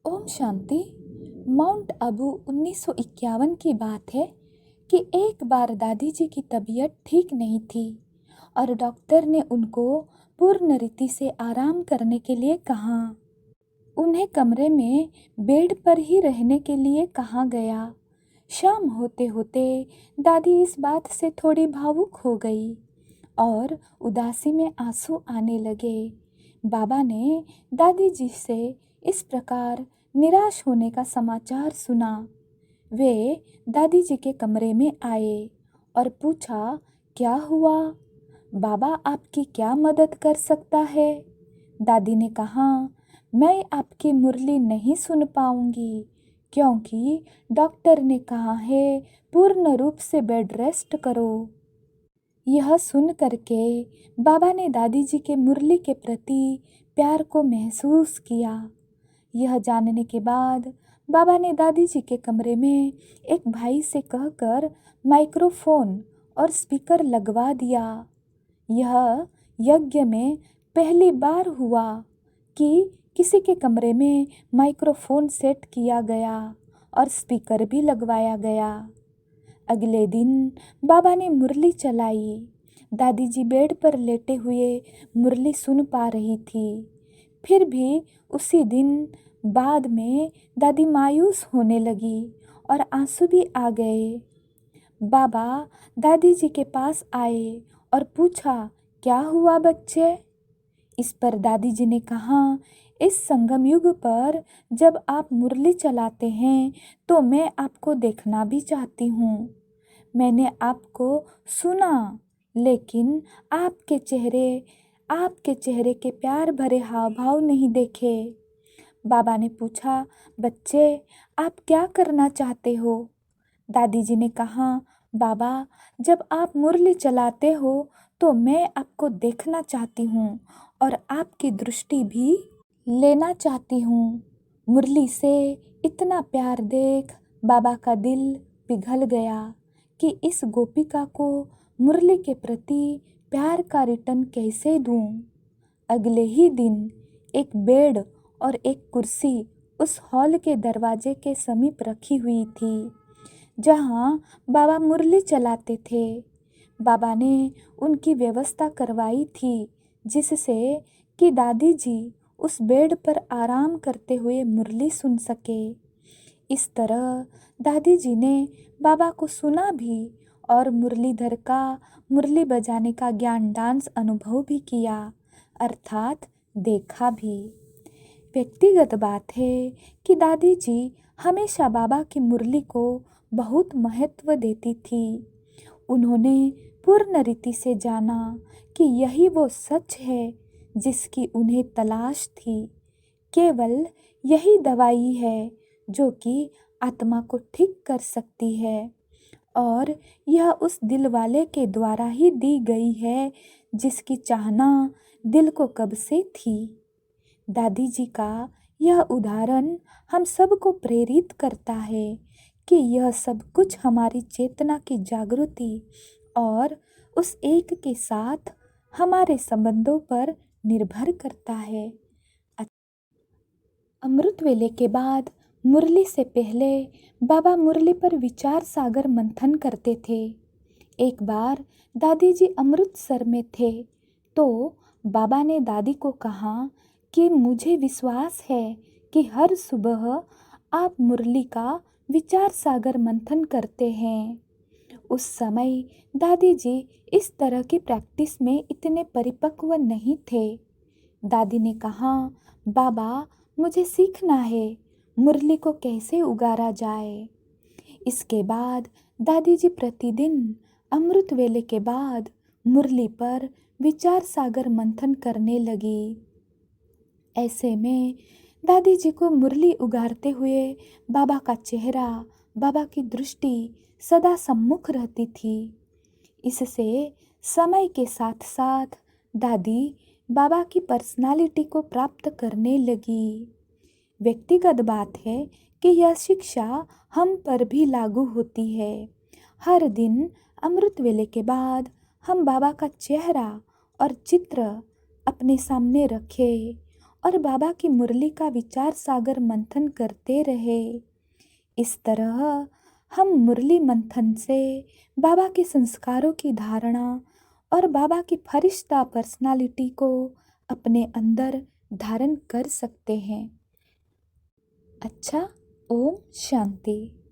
Om Shanti. Mount Abu 1951 की बात है कि एक बार दादी जी की तबीयत ठीक नहीं थी और डॉक्टर ने उनको पूर्ण रीति से आराम करने के लिए कहा। उन्हें कमरे में बेड पर ही रहने के लिए कहा गया। शाम होते होते दादी इस बात से थोड़ी भावुक हो गई और उदासी में आंसू आने लगे। बाबा ने दादी जी से इस प्रकार निराश होने का समाचार सुना। वे दादी जी के कमरे में आए और पूछा, क्या हुआ? बाबा आपकी क्या मदद कर सकता है? दादी ने कहा, मैं आपकी मुरली नहीं सुन पाऊंगी क्योंकि डॉक्टर ने कहा है पूर्ण रूप से बेड रेस्ट करो। यह सुन करके बाबा ने दादी जी के मुरली के प्रति प्यार को महसूस किया। यह जानने के बाद बाबा ने दादी जी के कमरे में एक भाई से कहकर माइक्रोफोन और स्पीकर लगवा दिया। यह यज्ञ में पहली बार हुआ कि किसी के कमरे में माइक्रोफोन सेट किया गया और स्पीकर भी लगवाया गया। अगले दिन बाबा ने मुरली चलाई। दादी जी बेड पर लेटे हुए मुरली सुन पा रही थी। फिर भी उसी दिन बाद में दादी मायूस होने लगी और आंसू भी आ गए। बाबा दादी जी के पास आए और पूछा, क्या हुआ बच्चे? इस पर दादी जी ने कहा, इस संगम युग पर जब आप मुरली चलाते हैं तो मैं आपको देखना भी चाहती हूँ। मैंने आपको सुना लेकिन आपके चेहरे के प्यार भरे हाव भाव नहीं देखे। बाबा ने पूछा, बच्चे आप क्या करना चाहते हो? दादी जी ने कहा, बाबा जब आप मुरली चलाते हो तो मैं आपको देखना चाहती हूँ और आपकी दृष्टि भी लेना चाहती हूँ। मुरली से इतना प्यार देख बाबा का दिल पिघल गया कि इस गोपिका को मुरली के प्रति प्यार का रिटर्न कैसे दूँ। अगले ही दिन एक बेड और एक कुर्सी उस हॉल के दरवाजे के समीप रखी हुई थी जहाँ बाबा मुरली चलाते थे। बाबा ने उनकी व्यवस्था करवाई थी जिससे कि दादी जी उस बेड पर आराम करते हुए मुरली सुन सके। इस तरह दादी जी ने बाबा को सुना भी और मुरलीधर का मुरली बजाने का ज्ञान डांस अनुभव भी किया, अर्थात देखा भी। व्यक्तिगत बात है कि दादी जी हमेशा बाबा की मुरली को बहुत महत्व देती थी। उन्होंने पूर्ण रीति से जाना कि यही वो सच है जिसकी उन्हें तलाश थी। केवल यही दवाई है जो कि आत्मा को ठीक कर सकती है और यह उस दिल वाले के द्वारा ही दी गई है जिसकी चाहना दिल को कब से थी। दादी जी का यह उदाहरण हम सबको प्रेरित करता है कि यह सब कुछ हमारी चेतना की जागृति और उस एक के साथ हमारे संबंधों पर निर्भर करता है। अमृत वेले के बाद मुरली से पहले बाबा मुरली पर विचार सागर मंथन करते थे। एक बार दादी जी अमृतसर में थे तो बाबा ने दादी को कहा कि मुझे विश्वास है कि हर सुबह आप मुरली का विचार सागर मंथन करते हैं। उस समय दादी जी इस तरह की प्रैक्टिस में इतने परिपक्व नहीं थे। दादी ने कहा, बाबा मुझे सीखना है मुरली को कैसे उगारा जाए। इसके बाद दादी जी प्रतिदिन अमृत वेले के बाद मुरली पर विचार सागर मंथन करने लगी। ऐसे में दादी जी को मुरली उगारते हुए बाबा का चेहरा, बाबा की दृष्टि सदा सम्मुख रहती थी। इससे समय के साथ साथ दादी बाबा की पर्सनालिटी को प्राप्त करने लगी। व्यक्तिगत बात है कि यह शिक्षा हम पर भी लागू होती है। हर दिन अमृत वेले के बाद हम बाबा का चेहरा और चित्र अपने सामने रखें और बाबा की मुरली का विचार सागर मंथन करते रहे। इस तरह हम मुरली मंथन से बाबा के संस्कारों की धारणा और बाबा की फरिश्ता पर्सनालिटी को अपने अंदर धारण कर सकते हैं। अच्छा, ओम शांति।